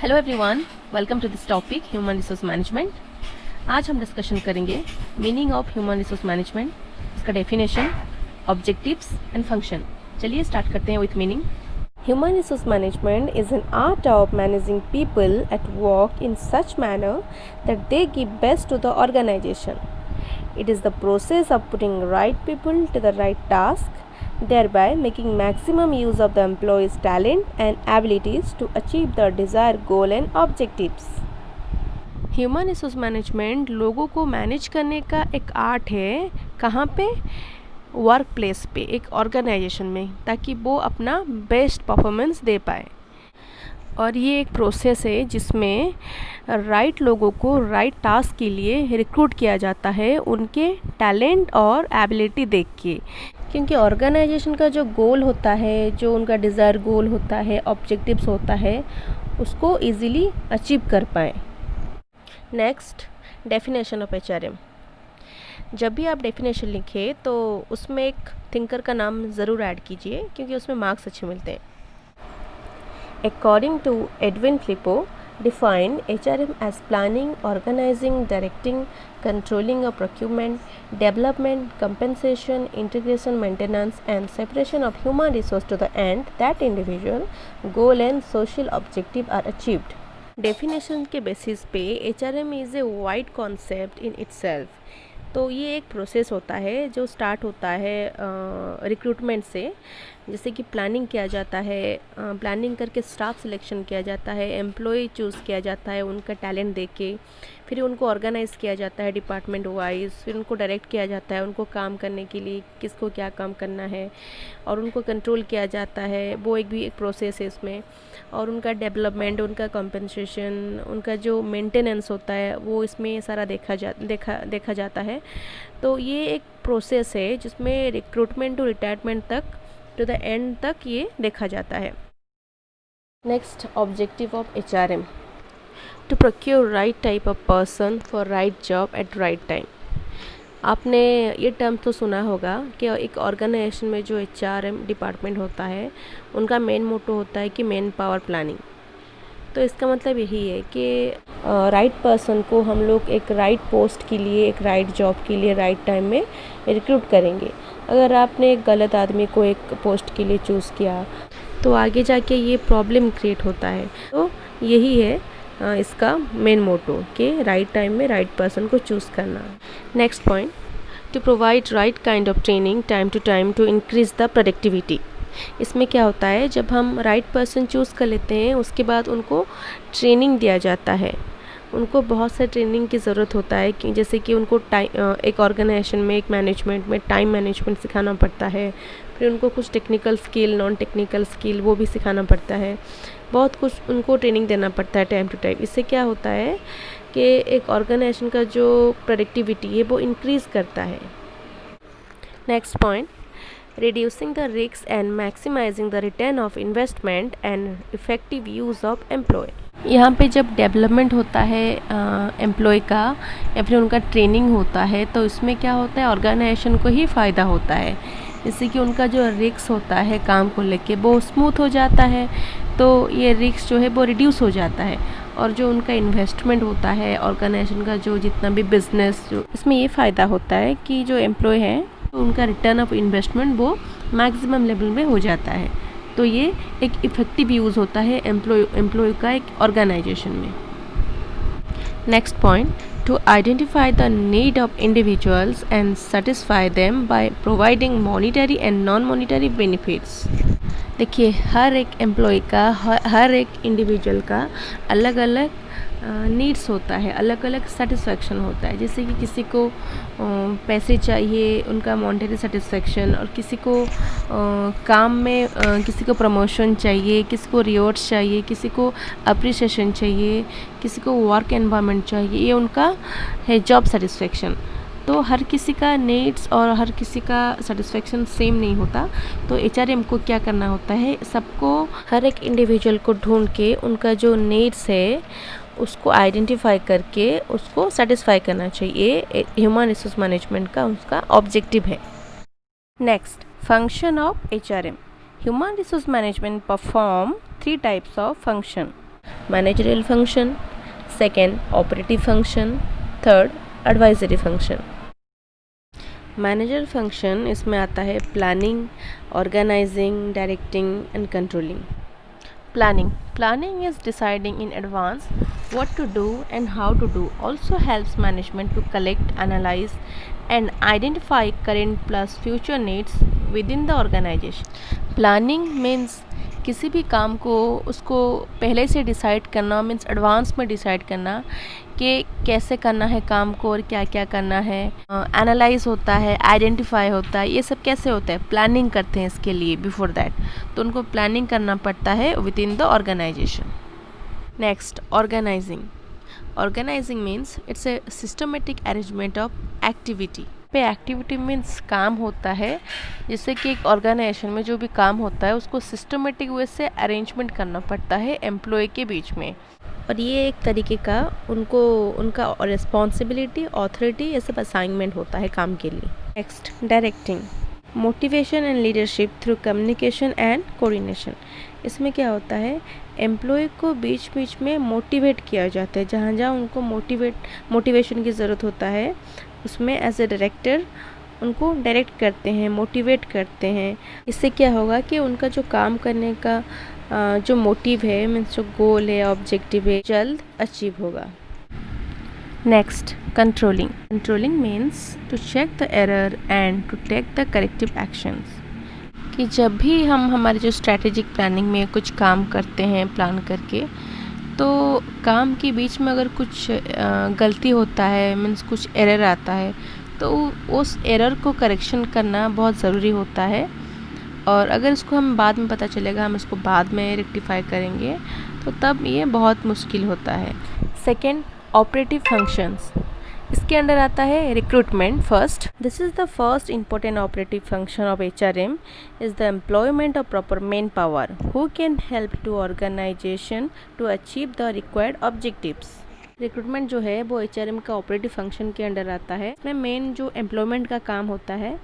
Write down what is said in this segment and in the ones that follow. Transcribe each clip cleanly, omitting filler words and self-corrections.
Hello everyone, welcome to this topic human resource management. आज हम discussion करेंगे meaning of human resource management, इसका definition, objectives and function. चलिए start करते हैं with meaning. Human resource management is an art of managing people at work in such manner that they give best to the organization. It is the process of putting right people to the right task, thereby making maximum use of the employee's talent and abilities to achieve the desired goal and objectives. Human resource management लोगों को manage करने का एक art है। कहाँ पे? Work place पे, एक ऑर्गेनाइजेशन में, ताकि वो अपना बेस्ट परफॉर्मेंस दे पाए। और ये एक प्रोसेस है जिसमें राइट लोगों को राइट टास्क के लिए रिक्रूट किया जाता है, उनके टैलेंट और एबिलिटी देख के। क्योंकि ऑर्गेनाइजेशन का जो गोल होता है, जो उनका डिज़ायर गोल होता है, ऑब्जेक्टिव्स होता है, उसको इजीली अचीव कर पाए। Next, definition of HRM। जब भी आप डेफिनेशन लिखें तो उसमें एक थिंकर का नाम ज़रूर ऐड कीजिए, क्योंकि उसमें मार्क्स अच्छे मिलते हैं। According to Edwin Flippo, define HRM as planning, organizing, directing, controlling of procurement, development, compensation, integration, maintenance, and separation of human resource to the end that individual goal and social objective are achieved. Definition के basis पे HRM is a wide concept in itself. तो ये एक process होता है जो start होता है रिक्रूटमेंट से। जैसे कि प्लानिंग किया जाता है, प्लानिंग करके स्टाफ सिलेक्शन किया जाता है, एम्प्लॉय चूज़ किया जाता है उनका टैलेंट देख के, फिर उनको ऑर्गेनाइज़ किया जाता है डिपार्टमेंट वाइज, फिर उनको डायरेक्ट किया जाता है उनको काम करने के लिए, किसको क्या काम करना है, और उनको कंट्रोल किया जाता है। वो एक प्रोसेस है इसमें। और उनका डेवलपमेंट, उनका कॉम्पनसेशन, उनका जो मेंटेनेंस होता है, वो इसमें सारा देखा जाता है। तो ये एक प्रोसेस है जिसमें रिक्रूटमेंट टू रिटायरमेंट तक, टू द एंड तक ये देखा जाता है। Next, objective of HRM: to procure right type of person for right job at right time. आपने ये टर्म तो सुना होगा कि एक ऑर्गेनाइजेशन में जो HRM डिपार्टमेंट होता है, उनका मेन मोटो होता है कि मैन पावर प्लानिंग। तो इसका मतलब यही है कि राइट पर्सन को हम लोग एक राइट पोस्ट के लिए, एक राइट जॉब के लिए राइट टाइम में रिक्रूट करेंगे। अगर आपने एक गलत आदमी को एक पोस्ट के लिए चूज़ किया तो आगे जाके ये प्रॉब्लम क्रिएट होता है। तो यही है इसका मेन मोटो कि राइट टाइम में राइट पर्सन को चूज़ करना। Next point, to provide right kind of training time to time to increase the productivity. इसमें क्या होता है, जब हम राइट पर्सन चूज़ कर लेते हैं उसके बाद उनको ट्रेनिंग दिया जाता है। उनको बहुत सारे ट्रेनिंग की ज़रूरत होता है कि जैसे कि उनको एक ऑर्गेनाइजेशन में, एक मैनेजमेंट में टाइम मैनेजमेंट सिखाना पड़ता है, फिर उनको कुछ technical skill, non technical skill वो भी सिखाना पड़ता है। बहुत कुछ उनको ट्रेनिंग देना पड़ता है टाइम टू टाइम। इससे क्या होता है कि एक ऑर्गेनाइजेशन का जो प्रोडक्टिविटी है वो इंक्रीज़ करता है। Next point, reducing the risks and maximizing the return of investment and effective use of employee। यहाँ पे जब डेवलपमेंट होता है एम्प्लॉय का या फिर उनका ट्रेनिंग होता है, तो इसमें क्या होता है, ऑर्गेनाइजेशन को ही फ़ायदा होता है। जिससे कि उनका जो रिस्क होता है काम को लेके वो स्मूथ हो जाता है, तो ये रिस्क जो है वो रिड्यूस हो जाता है। और जो उनका इन्वेस्टमेंट होता है ऑर्गेनाइजेशन का, जो जितना भी बिजनेस, जो इसमें ये फ़ायदा होता है कि जो एम्प्लॉय हैं उनका रिटर्न ऑफ इन्वेस्टमेंट वो मैक्सिमम लेवल में हो जाता है। तो ये एक इफ़ेक्टिव यूज़ होता है एम्प्लॉय का एक ऑर्गेनाइजेशन में। Next point, to identify the need of individuals and satisfy them by providing monetary and non monetary benefits. देखिए, हर एक एम्प्लॉय का, हर एक इंडिविजुअल का अलग अलग नीड्स होता है, अलग अलग सेटिस्फेक्शन होता है। जैसे कि किसी को पैसे चाहिए, उनका मॉनेटरी सेटिस्फेक्शन, और किसी को काम में किसी को प्रमोशन चाहिए, किसी को रिवॉर्ड्स चाहिए, किसी को अप्रिसिएशन चाहिए, किसी को वर्क एनवायरनमेंट चाहिए। ये उनका है जॉब सेटिस्फेक्शन। तो हर किसी का नीड्स और हर किसी का सेटिस्फेक्शन सेम नहीं होता। तो HRM को क्या करना होता है, सबको, हर एक इंडिविजुअल को ढूंढ के उनका जो नीड्स है उसको आइडेंटिफाई करके उसको सेटिस्फाई करना चाहिए। ह्यूमन रिसोर्स मैनेजमेंट का उसका ऑब्जेक्टिव है। Next, function of HRM। Human resource management perform 3 types of function. managerial function, second operative function, third advisory function. Manager function इसमें आता है planning, organising, directing and controlling. Planning is deciding in advance what to do and how to do. Also helps management to collect, analyze and identify current plus future needs within the organization. Planning means किसी भी काम को उसको पहले से decide करना, means advance में decide करना कि कैसे करना है काम को और क्या क्या करना है. एनालाइज होता है, आइडेंटिफाई होता है, ये सब कैसे होता है, प्लानिंग करते हैं इसके लिए बिफोर दैट. तो उनको प्लानिंग करना पड़ता है within the organisation. Next, organising means it's a systematic arrangement of activity. पे एक्टिविटी मीन्स काम होता है, जिससे कि एक ऑर्गेनाइजेशन में जो भी काम होता है उसको सिस्टमेटिक वे से अरेंजमेंट करना पड़ता है एम्प्लॉय के बीच में. और ये एक तरीके का उनका रिस्पॉन्सिबिलिटी, ऑथोरिटी, ये सब असाइनमेंट होता है काम के लिए. Next, directing. Motivation and leadership through communication and coordination. इसमें क्या होता है, एम्प्लॉय को बीच बीच में मोटिवेट किया जाता है. जहाँ जहाँ उनको मोटिवेशन की ज़रूरत होता है उसमें एज ए डायरेक्टर उनको डायरेक्ट करते हैं, मोटिवेट करते हैं. इससे क्या होगा कि उनका जो काम करने का जो मोटिव है, मीन्स जो गोल है, ऑब्जेक्टिव है, जल्द अचीव होगा. Next, controlling means to check the error and to take the corrective actions. कि जब भी हम हमारे जो स्ट्रैटेजिक प्लानिंग में कुछ काम करते हैं प्लान करके, तो काम के बीच में अगर कुछ गलती होता है, मीन्स कुछ एरर आता है, तो उस एरर को करेक्शन करना बहुत ज़रूरी होता है. और अगर इसको हम बाद में पता चलेगा, हम इसको बाद में रेक्टिफाई करेंगे, तो तब ये बहुत मुश्किल होता है. Second, operative functions. इसके अंडर आता है recruitment. First, this is the first important operative function of HRM is the employment of proper man power who can help to organisation to achieve the required objectives. Recruitment जो है वो HRM का operative function के under आता है. इसमें main जो employment का काम होता है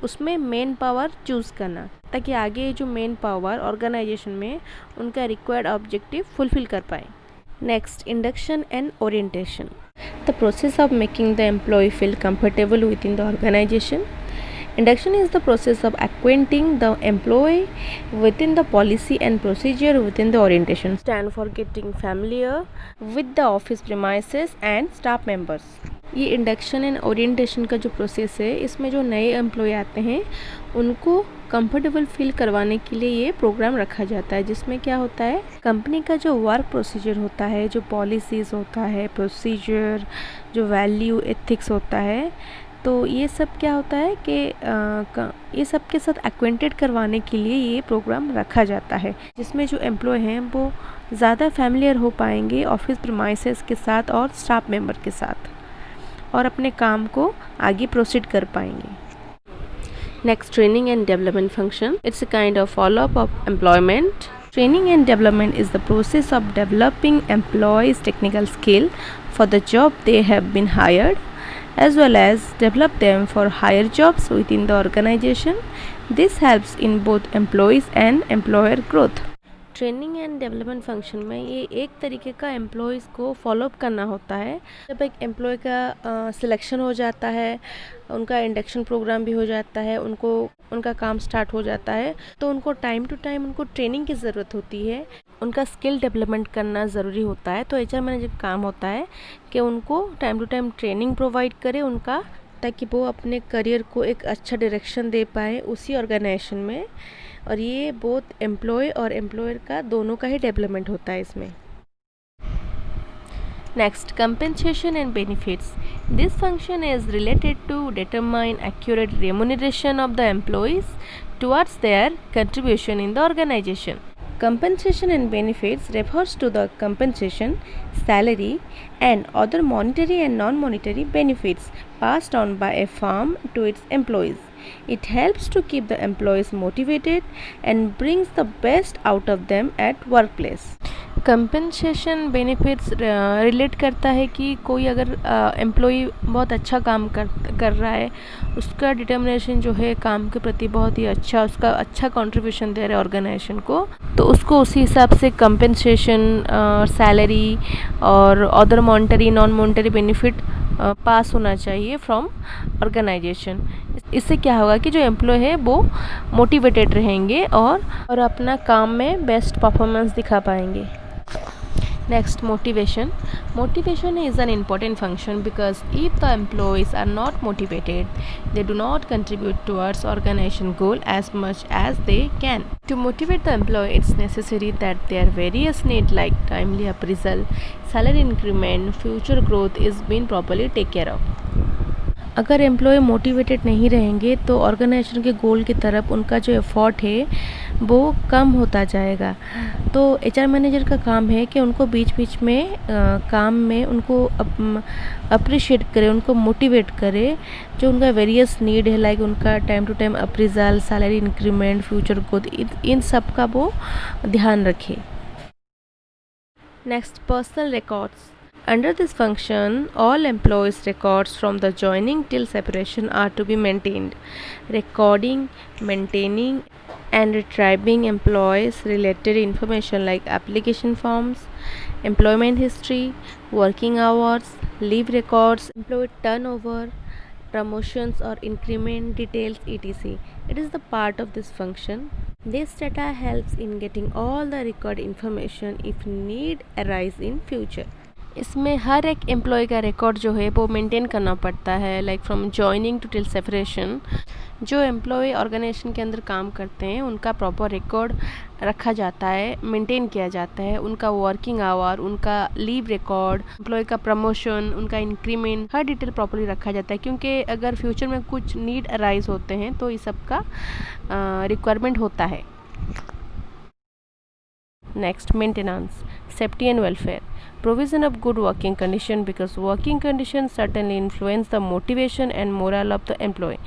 उसमें मेन पावर चूज़ करना, ताकि आगे जो मेन पावर ऑर्गेनाइजेशन में उनका रिक्वायर्ड ऑब्जेक्टिव फुलफिल कर पाए. Next, induction and orientation. The process of making the employee feel comfortable within the organization. Induction is the process of acquainting the employee within the policy and procedure within the orientation. Stand for getting familiar with the office premises and staff members. ये induction and orientation का जो process है, इसमें जो नए employ आते हैं उनको कंफर्टेबल फील करवाने के लिए ये प्रोग्राम रखा जाता है. जिसमें क्या होता है, कंपनी का जो वर्क प्रोसीजर होता है, जो पॉलिसीज़ होता है, प्रोसीजर, जो वैल्यू, एथिक्स होता है, तो ये सब क्या होता है कि ये सब के साथ एक्वेंटेड करवाने के लिए ये प्रोग्राम रखा जाता है. जिसमें जो एम्प्लॉय हैं वो ज़्यादा फैमिलियर हो पाएंगे ऑफिस प्रीमाइसेस के साथ और स्टाफ मेंबर के साथ, और अपने काम को आगे प्रोसीड कर पाएंगे. Next, training and development function. It's a kind of follow up of employment. Training and development is the process of developing employees' technical skill for the job they have been hired, as well as develop them for higher jobs within the organization. This helps in both employees and employer growth. Training and development function में ये एक तरीके का employees को follow up करना होता है. जब एक एम्प्लॉय का सिलेक्शन हो जाता है, उनका इंडक्शन प्रोग्राम भी हो जाता है, उनका काम स्टार्ट हो जाता है, तो उनको टाइम टू टाइम उनको ट्रेनिंग की ज़रूरत होती है. उनका स्किल डेवलपमेंट करना ज़रूरी होता है. तो HR मैनेजर का काम होता है कि उनको time to time training provide करे उनका, ताकि वो अपने करियर को एक अच्छा डायरेक्शन दे पाए उसी ऑर्गेनाइजेशन में. और ये बोथ एम्प्लॉय और एम्प्लॉयर का दोनों का ही डेवलपमेंट होता है इसमें. Next, compensation and benefits. This function is related to determine accurate remuneration of the employees towards their contribution in the organisation. Compensation and benefits refers to the compensation, salary and other monetary and non-monetary benefits passed on by a firm to its employees. It helps to keep the employees motivated and brings the best out of them at workplace. Compensation benefits relate करता है कि कोई अगर employee बहुत अच्छा काम कर रहा है, उसका डिटर्मिनेशन जो है काम के प्रति बहुत ही अच्छा, उसका अच्छा कंट्रीब्यूशन दे रहा है ऑर्गेनाइजेशन को, तो उसको उसी हिसाब से कंपनसेशन, सैलरी और other monetary non monetary benefit pass होना चाहिए फ्रॉम ऑर्गेनाइजेशन। इससे क्या होगा कि जो एम्प्लॉय है वो मोटिवेटेड रहेंगे और अपना काम में बेस्ट परफॉर्मेंस दिखा पाएंगे। Next, motivation. Motivation is an important function because if the employees are not motivated, they do not contribute towards organization goal as much as they can. To motivate the employee, it's necessary that their various needs like timely appraisal, salary increment, future growth is being properly taken care of. अगर employ motivated नहीं रहेंगे तो organisation के गोल की तरफ उनका जो effort है वो कम होता जाएगा। तो एचआर मैनेजर का काम है कि उनको बीच बीच में काम में उनको अप्रिशिएट करे, उनको मोटिवेट करे, जो उनका वेरियस नीड है लाइक उनका time to time appraisal, salary increment, future growth, इन सब का वो ध्यान रखे। Next, personal records. Under this function, all employees' records from the joining till separation are to be maintained. Recording, maintaining, and retrieving employees' related information like application forms, employment history, working hours, leave records, employee turnover, promotions or increment details, etc. It is the part of this function. This data helps in getting all the record information if need arise in future. इसमें हर एक employ का record जो है वो maintain करना पड़ता है, like from joining two till separation. जो एम्प्लॉय ऑर्गेनाइजेशन के अंदर काम करते हैं उनका प्रॉपर रिकॉर्ड रखा जाता है, मेंटेन किया जाता है, उनका वर्किंग आवर, उनका लीव रिकॉर्ड, एम्प्लॉय का प्रमोशन, उनका इंक्रीमेंट, हर डिटेल प्रॉपर्ली रखा जाता है, क्योंकि अगर फ्यूचर में कुछ नीड अराइज होते हैं तो इस सब का रिक्वायरमेंट होता है। Next, maintenance, safety and welfare, provision of good working condition because working conditions certainly influence the motivation and morale of the employee.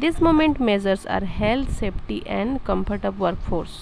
This moment measures are health, safety and comfort of workforce.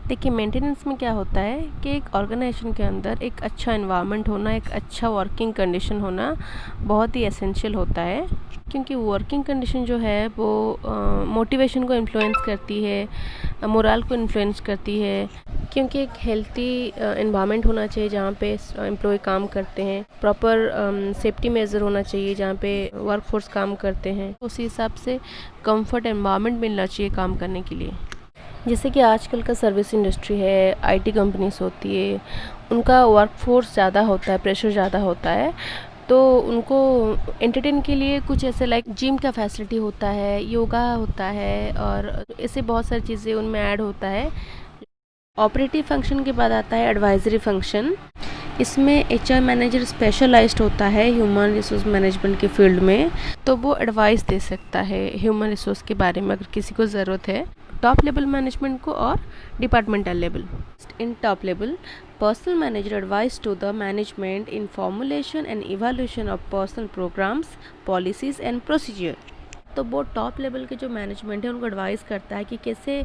देखिए, maintenance में क्या होता है कि एक organisation के अंदर एक अच्छा एनवायरनमेंट होना, एक अच्छा वर्किंग कंडीशन होना बहुत ही एसेंशियल होता है, क्योंकि वर्किंग कंडीशन जो है वो मोटिवेशन को इन्फ्लुएंस करती है, मोरल को इन्फ्लुएंस करती है, क्योंकि एक हेल्थी एनवायरनमेंट होना चाहिए जहाँ पे एम्प्लॉय काम करते हैं, प्रॉपर सेफ्टी मेजर होना चाहिए जहाँ पे वर्कफोर्स काम करते हैं, उसी हिसाब से कंफर्ट एनवायरनमेंट मिलना चाहिए काम करने के लिए। जैसे कि आजकल का सर्विस इंडस्ट्री है, आईटी कंपनीज होती है, उनका वर्कफोर्स ज़्यादा होता है, प्रेशर ज़्यादा होता है, तो उनको एंटरटेन के लिए कुछ ऐसे लाइक जिम का फैसिलिटी होता है, योगा होता है और ऐसे बहुत सारी चीज़ें उनमें ऐड होता है। ऑपरेटिव फंक्शन के बाद आता है एडवाइजरी फंक्शन। इसमें एचआर मैनेजर स्पेशलाइज्ड होता है ह्यूमन रिसोर्स मैनेजमेंट के फील्ड में, तो वो एडवाइस दे सकता है ह्यूमन रिसोर्स के बारे में अगर किसी को ज़रूरत है, टॉप लेवल मैनेजमेंट को और departmental level. In top level, personal manager advice to the management in formulation and evaluation of personal programmes, policies and procedure. तो वो टॉप लेवल के जो मैनेजमेंट है उनको एडवाइस करता है कि कैसे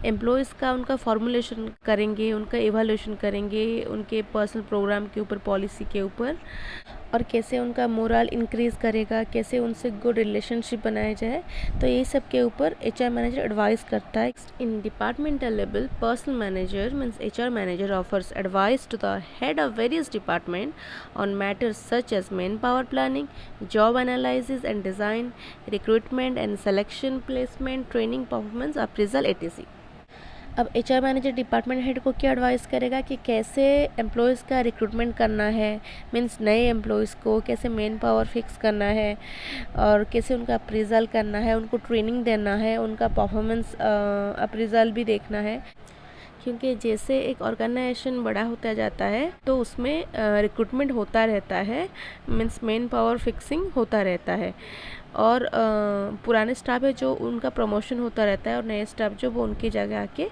एम्प्लॉयज़ का उनका फॉर्मुलेशन करेंगे, उनका इवैल्यूएशन करेंगे उनके पर्सनल प्रोग्राम के ऊपर, पॉलिसी के ऊपर, और कैसे उनका मोरल इंक्रीज़ करेगा, कैसे उनसे गुड रिलेशनशिप बनाया जाए। तो ये सब के ऊपर एचआर मैनेजर एडवाइस करता है। In departmental level, personal manager means HR manager offers advice to the head of various department on matters such as man power planning, job analysis and design, recruitment and selection, placement, training, performance appraisal, etc. अब HR manager department head को क्या advice करेगा कि कैसे employees का recruitment करना है, means नए एम्प्लॉयज़ को कैसे मेन पावर फिक्स करना है और कैसे उनका अप्रेजल करना है, उनको ट्रेनिंग देना है, उनका परफॉर्मेंस अप्रेजल भी देखना है, क्योंकि जैसे एक ऑर्गेनाइजेशन बड़ा होता जाता है तो उसमें रिक्रूटमेंट होता रहता है, मीन्स मेन पावर फिक्सिंग होता रहता है, और पुराने स्टाफ है जो उनका प्रमोशन होता रहता है और नए स्टाफ जो वो उनकी जगह आके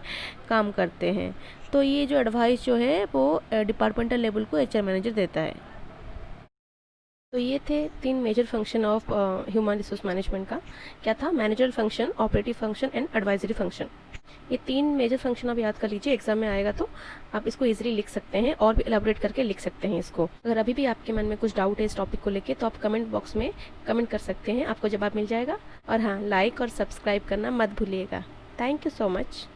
काम करते हैं। तो ये जो एडवाइस जो है वो डिपार्टमेंटल लेवल को एचआर मैनेजर देता है। तो ये थे 3 major function of human resource management का। क्या था? Manager function, operative function and advisory function. ये 3 मेजर फंक्शन आप याद कर लीजिए, एग्जाम में आएगा तो आप इसको इजीली लिख सकते हैं और भी एलाबोरेट करके लिख सकते हैं इसको। अगर अभी भी आपके मन में कुछ डाउट है इस टॉपिक को लेके तो आप कमेंट बॉक्स में कमेंट कर सकते हैं, आपको जवाब मिल जाएगा। और हाँ, लाइक और सब्सक्राइब करना मत भूलिएगा। Thank you so much.